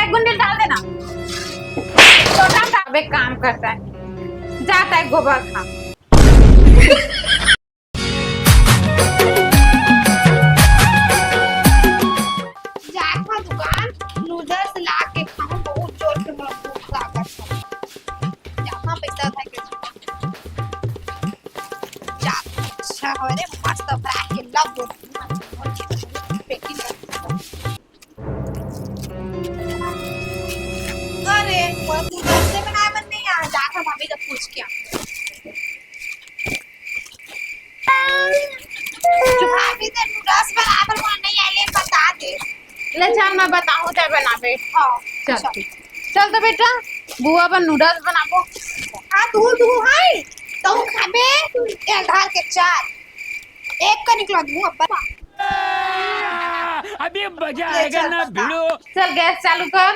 एक गुंडी डाल देना। छोटा सा एक काम करता है, जाता है गोबर खा। जाता दुकान नूडल्स ला के खाऊं, बहुत जोर से मेरा भूख लगा है। जहाँ पैसा था के जा अच्छा हो रे मस्त फ्राई के लग अरे वो नूडल्स से बनाए मन नहीं आ जाकर भाभी का पूछ के भाभी तो नूडल्स बराबर मन नहीं आले बता दे। ले चल मैं बताऊं तेरे बनावे। हाँ चल चल तो बेटा बुआ बन नूडल्स बनाबो। हाँ तू हाय तो खाबे एक घर के चार एक का निकला दूं अब्बा। अभी मजा आएगा ना भिड़ो। चल गैस चालू कर।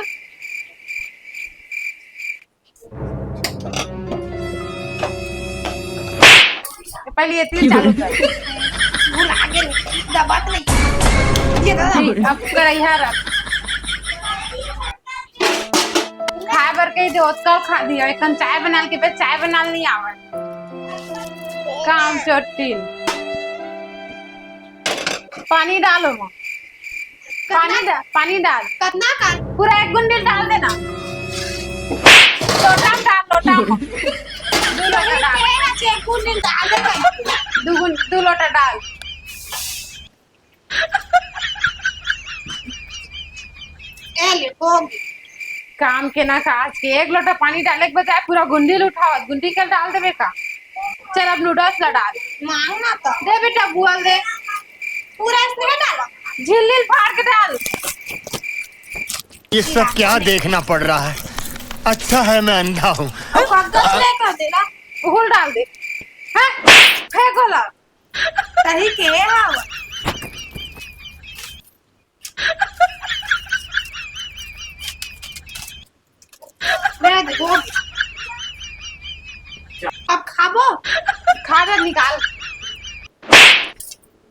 पहले ये तेल चालू कर। भूल आगे दबात नहीं ये दादा अब कढ़ाई रख। खाए बर कही दे तो खा दिया। एक चाय बना के बाद चाय बनाल नहीं आवे काम चोटी। पानी डालो मां, पानी डाल कितना का पूरा एक गुंडी डाल देना। लोटा डाल लोटा में 2 लोटा डाल। तेरा चेक गुंडी डाल दे 2 लोटा डाल। ए ले भोग काम के ना काज के 1 लोटा पानी डाले के बजाय पूरा गुंडी उठाओ। गुंडी कल डाल देवे का। चल अब नूडल्स ला डाल। मांगना तो दे बेटा बुआल दे। पूरा इसमें डालो झिल्ली फाड़ के डाल। ये सब क्या देखना पड़ रहा है? अच्छा है मैं अंधा हूँ। और कागज लेकर देना घोल डाल दे। हैं फेंको ला। सही के हां मैं देखो अब खाबो खा दे निकाल।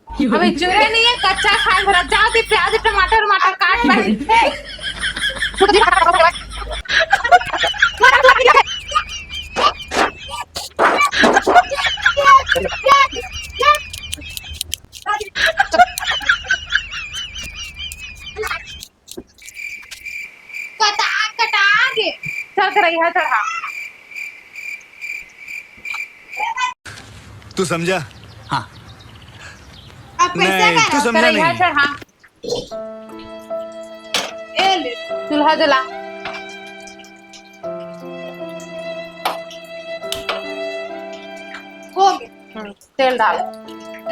अबे चूरे नहीं है कच्चा खाए भरा। जाओ ते प्याज टमाटर काट पहले। कटा के चल कर यहाँ चढ़ा। तू समझा? हाँ अब पैसा नहीं, का तू समझा कर यहाँ नहीं। चढ़ा। ए ले चूल्हा जला। हो गया तेल डाल।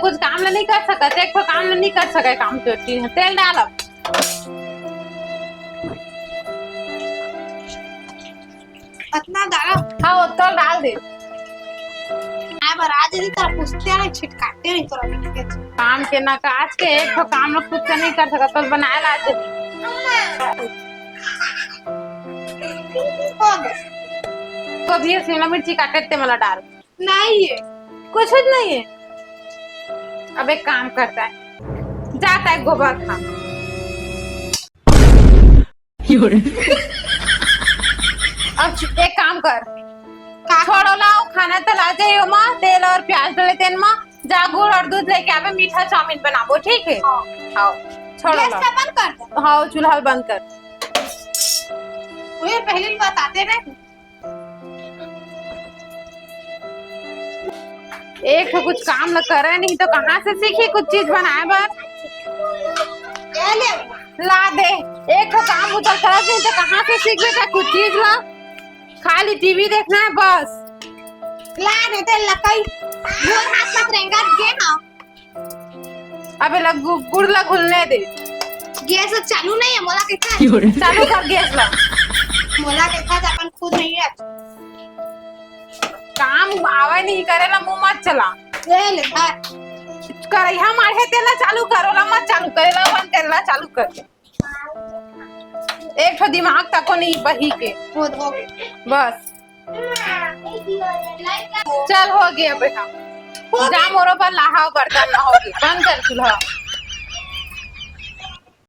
कुछ काम नहीं कर सकते। एक तो काम नहीं कर सके काम चोटी है। तेल डाल अब। इतना डाला हाँ वो तेल डाल दे। अब राज जी तरह पूछते नहीं छिटकाते नहीं तोरा के काम के ना काज के एक तो काम लोग खुद से नहीं कर सकता। तो बनाए ला दे। हो गया तो भी शिमला मिर्ची काटे ते मला डाल। नहीं है कुछ नहीं है। अब एक काम करता है, जाता है गोबर खा। अब एक काम कर, छोड़ो लाओ खाना तो ला जाइयो माँ। तेल और प्याज डाले तेल माँ। जा गुड़ और दूध लेके आवे। मीठा चाउमीन बनाबो ठीक है। हाँ छोड़ो गैस लाओ। का बंद कर दे। हाँ चूल्हा बंद कर। वो पहले ही बताते रहे एक तो कुछ काम न करे नहीं तो कहाँ से सीखी कुछ चीज बनाए बर। ए ले ला दे। एक तो काम उतर कर नहीं तो कहाँ से सीख बेटा कुछ चीज ला। खाली टीवी देखना है बस। ला नहीं तो लकई मोर हाथ मत रहेगा गे ना। अबे लग गुड़ ला घुलने दे। गैस चालू नहीं है मोला कैसा चालू कर गैस ला। मोला कैसा अपन खुद नहीं है काम आवे नहीं करेला मुंह मत चला। ले ले भाई करैया मारे तेला चालू करो ला मत चालू करेला बंद करेला चालू कर। एक तो दिमाग तको नहीं बही के खुद हो गई बस। चल हो गया बेटा। जा मोरो पर लाहा बर्तन ना होगी। बंद कर चूल्हा।